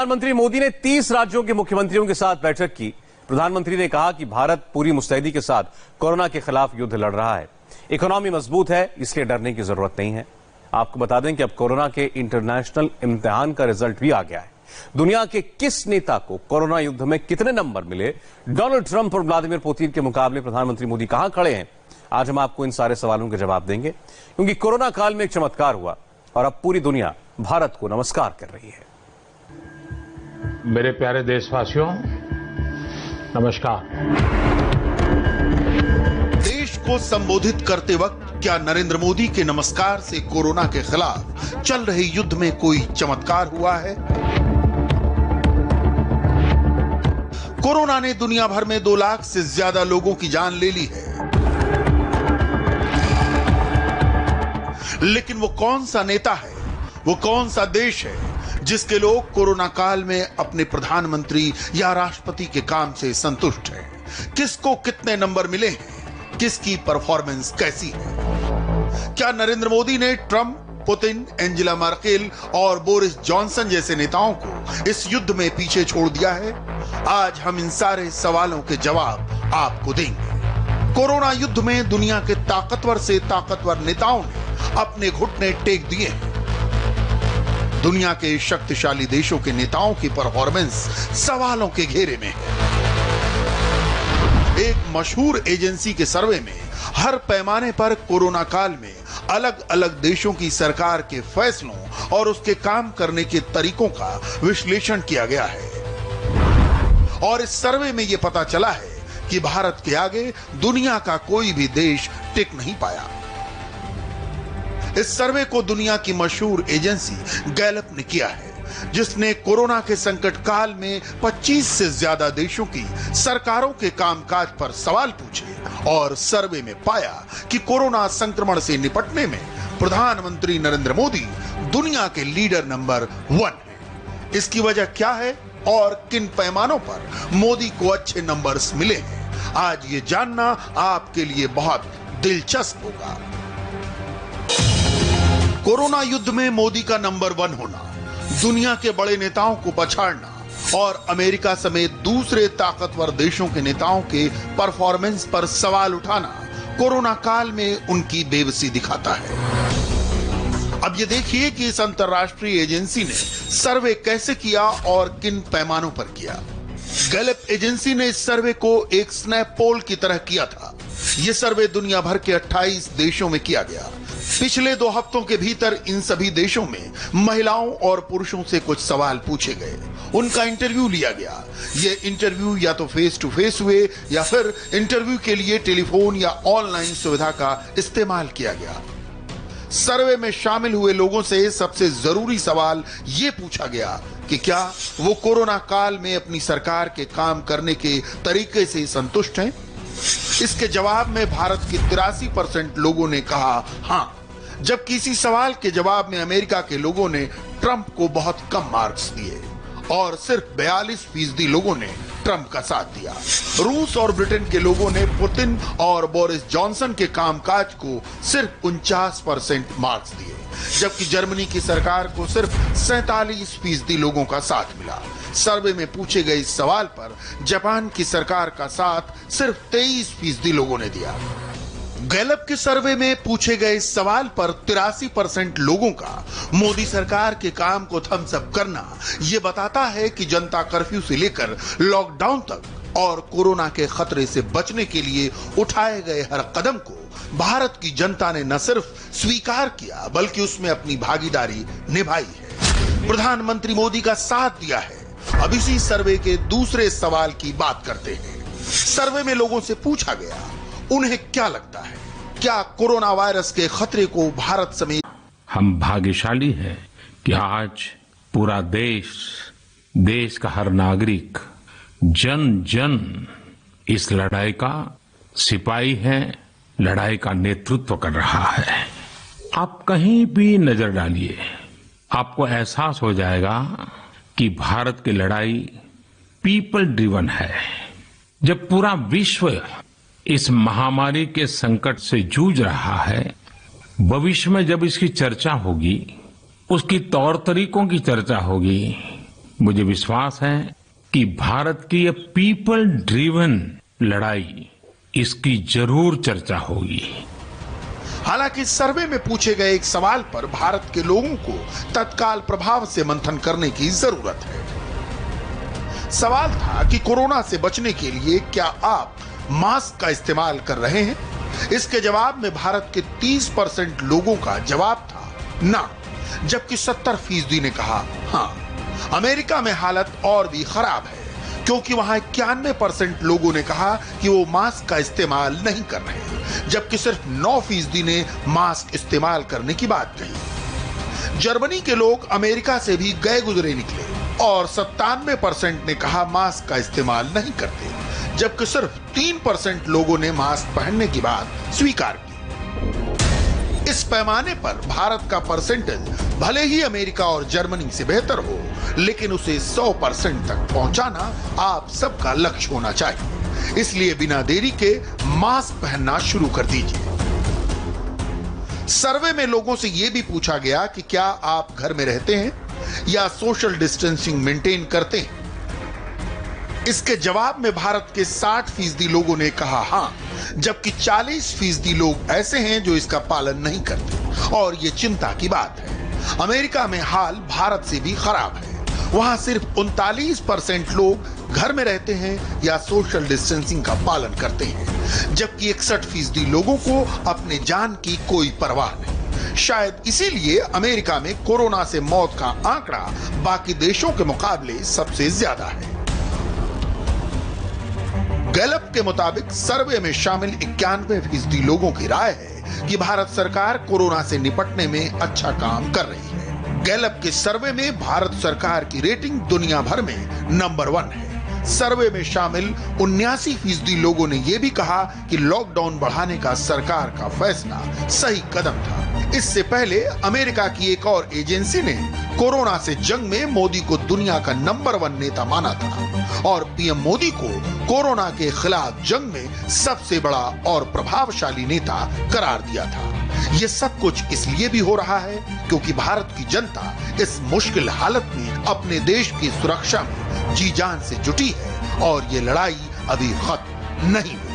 प्रधानमंत्री मोदी ने 30 राज्यों के मुख्यमंत्रियों के साथ बैठक की। प्रधानमंत्री ने कहा कि भारत पूरी मुस्तैदी के साथ कोरोना के खिलाफ युद्ध लड़ रहा है। इकोनॉमी मजबूत है, इसलिए डरने की जरूरत नहीं है। आपको बता दें कि अब कोरोना के इंटरनेशनल इम्तिहान का रिजल्ट भी आ गया है। दुनिया के किस नेता को कोरोना युद्ध में कितने नंबर मिले, डोनाल्ड ट्रंप और व्लादिमीर पुतिन के मुकाबले प्रधानमंत्री मोदी कहां खड़े हैं, आज हम आपको इन सारे सवालों के जवाब देंगे, क्योंकि कोरोना काल में एक चमत्कार हुआ और अब पूरी दुनिया भारत को नमस्कार कर रही है। मेरे प्यारे देशवासियों, नमस्कार। देश को संबोधित करते वक्त क्या नरेंद्र मोदी के नमस्कार से कोरोना के खिलाफ चल रहे युद्ध में कोई चमत्कार हुआ है? कोरोना ने दुनिया भर में 2 लाख से ज्यादा लोगों की जान ले ली है, लेकिन वो कौन सा नेता है, वो कौन सा देश है जिसके लोग कोरोना काल में अपने प्रधानमंत्री या राष्ट्रपति के काम से संतुष्ट हैं? किसको कितने नंबर मिले हैं? किसकी परफॉर्मेंस कैसी है? क्या नरेंद्र मोदी ने ट्रंप, पुतिन, एंजेला मर्केल और बोरिस जॉनसन जैसे नेताओं को इस युद्ध में पीछे छोड़ दिया है? आज हम इन सारे सवालों के जवाब आपको देंगे। कोरोना युद्ध में दुनिया के ताकतवर से ताकतवर नेताओं ने अपने घुटने टेक दिए हैं। दुनिया के शक्तिशाली देशों के नेताओं की परफॉर्मेंस सवालों के घेरे में है। एक मशहूर एजेंसी के सर्वे में हर पैमाने पर कोरोना काल में अलग अलग देशों की सरकार के फैसलों और उसके काम करने के तरीकों का विश्लेषण किया गया है, और इस सर्वे में यह पता चला है कि भारत के आगे दुनिया का कोई भी देश टिक नहीं पाया। इस सर्वे को दुनिया की मशहूर एजेंसी गैलप ने किया है, जिसने कोरोना के संकट काल में 25 से ज्यादा देशों की सरकारों के कामकाज पर सवाल पूछे और सर्वे में पाया कि कोरोना संक्रमण से निपटने में प्रधानमंत्री नरेंद्र मोदी दुनिया के लीडर नंबर 1 है। इसकी वजह क्या है और किन पैमानों पर मोदी को अच्छे नंबर्स मिले हैं, आज ये जानना आपके लिए बहुत दिलचस्प होगा। कोरोना युद्ध में मोदी का नंबर 1 होना, दुनिया के बड़े नेताओं को पछाड़ना और अमेरिका समेत दूसरे ताकतवर देशों के नेताओं के परफॉर्मेंस पर सवाल उठाना कोरोना काल में उनकी बेबसी दिखाता है। अब ये देखिए कि इस अंतर्राष्ट्रीय एजेंसी ने सर्वे कैसे किया और किन पैमानों पर किया। गैलप एजेंसी ने इस सर्वे को एक स्नैप पोल की तरह किया था। यह सर्वे दुनिया भर के 28 देशों में किया गया। पिछले 2 हफ्तों के भीतर इन सभी देशों में महिलाओं और पुरुषों से कुछ सवाल पूछे गए, उनका इंटरव्यू लिया गया। ये इंटरव्यू या तो फेस टू फेस हुए या फिर इंटरव्यू के लिए टेलीफोन या ऑनलाइन सुविधा का इस्तेमाल किया गया। सर्वे में शामिल हुए लोगों से सबसे जरूरी सवाल ये पूछा गया कि क्या वो कोरोना काल में अपनी सरकार के काम करने के तरीके से संतुष्ट हैं? इसके जवाब में भारत के 83% लोगों ने कहा हाँ, जबकि इसी सवाल के जवाब में अमेरिका के लोगों ने ट्रंप को बहुत कम मार्क्स दिए और सिर्फ 42% लोगों ने ट्रंप का साथ दिया। रूस और ब्रिटेन के लोगों ने पुतिन और बोरिस जॉनसन के कामकाज को सिर्फ 49% मार्क्स दिए, जबकि जर्मनी की सरकार को सिर्फ 47% लोगों का साथ मिला। सर्वे में पूछे गए इस सवाल पर जापान की सरकार का साथ सिर्फ 23% लोगों ने दिया। गैलप के सर्वे में पूछे गए इस सवाल पर 83% लोगों का मोदी सरकार के काम को थम्स अप करना यह बताता है कि जनता कर्फ्यू से लेकर लॉकडाउन तक और कोरोना के खतरे से बचने के लिए उठाए गए हर कदम को भारत की जनता ने न सिर्फ स्वीकार किया बल्कि उसमें अपनी भागीदारी निभाई है, प्रधानमंत्री मोदी का साथ दिया है। अब इसी सर्वे के दूसरे सवाल की बात करते हैं। सर्वे में लोगों से पूछा गया उन्हें क्या लगता है, क्या कोरोना वायरस के खतरे को भारत समेत हम भाग्यशाली हैं कि आज पूरा देश का हर नागरिक जन जन इस लड़ाई का सिपाही है, लड़ाई का नेतृत्व कर रहा है। आप कहीं भी नजर डालिए, आपको एहसास हो जाएगा कि भारत की लड़ाई पीपल ड्रिवन है। जब पूरा विश्व इस महामारी के संकट से जूझ रहा है, भविष्य में जब इसकी चर्चा होगी, उसकी तौर तरीकों की चर्चा होगी, मुझे विश्वास है कि भारत की ये पीपल ड्रिवन लड़ाई, इसकी जरूर चर्चा होगी। हालांकि सर्वे में पूछे गए एक सवाल पर भारत के लोगों को तत्काल प्रभाव से मंथन करने की जरूरत है। सवाल था कि कोरोना से बचने के लिए क्या आप मास्क का इस्तेमाल कर रहे हैं? इसके जवाब में भारत के 30% लोगों का जवाब था ना, जबकि 70% ने कहा हाँ। अमेरिका में हालत और भी खराब है, क्योंकि वहां 91% लोगों ने कहा कि वो मास्क का इस्तेमाल नहीं कर रहे, जबकि सिर्फ 9% ने मास्क इस्तेमाल करने की बात कही। जर्मनी के लोग अमेरिका से भी गए गुजरे निकले और 97% ने कहा मास्क का इस्तेमाल नहीं करते, जबकि सिर्फ 3% लोगों ने मास्क पहनने की बात स्वीकार की। इस पैमाने पर भारत का परसेंटेज भले ही अमेरिका और जर्मनी से बेहतर हो, लेकिन उसे 100% तक पहुंचाना आप सबका लक्ष्य होना चाहिए। इसलिए बिना देरी के मास्क पहनना शुरू कर दीजिए। सर्वे में लोगों से यह भी पूछा गया कि क्या आप घर में रहते हैं या सोशल डिस्टेंसिंग मेंटेन करते हैं। इसके जवाब में भारत के 60% लोगों ने कहा हाँ, जबकि 40% लोग ऐसे हैं जो इसका पालन नहीं करते, और ये चिंता की बात है। अमेरिका में हाल भारत से भी खराब है। वहां सिर्फ 39% लोग घर में रहते हैं या सोशल डिस्टेंसिंग का पालन करते हैं, जबकि 61% लोगों को अपने जान की कोई परवाह नहीं। शायद इसीलिए अमेरिका में कोरोना से मौत का आंकड़ा बाकी देशों के मुकाबले सबसे ज्यादा है। गैलप के मुताबिक सर्वे में शामिल 91% लोगों की राय है कि भारत सरकार कोरोना से निपटने में अच्छा काम कर रही है। गैलप के सर्वे में भारत सरकार की रेटिंग दुनिया भर में नंबर 1 है। सर्वे में शामिल 79% लोगों ने यह भी कहा कि लॉकडाउन बढ़ाने का सरकार का फैसला सही कदम था। इससे पहले अमेरिका की एक और एजेंसी ने कोरोना से जंग में मोदी को दुनिया का नंबर 1 नेता माना था और पीएम मोदी को कोरोना के खिलाफ जंग में सबसे बड़ा और प्रभावशाली नेता करार दिया था। ये सब कुछ इसलिए भी हो रहा है क्योंकि भारत की जनता इस मुश्किल हालत में अपने देश की सुरक्षा में जी जान से जुटी है और ये लड़ाई अभी खत्म नहीं हुई।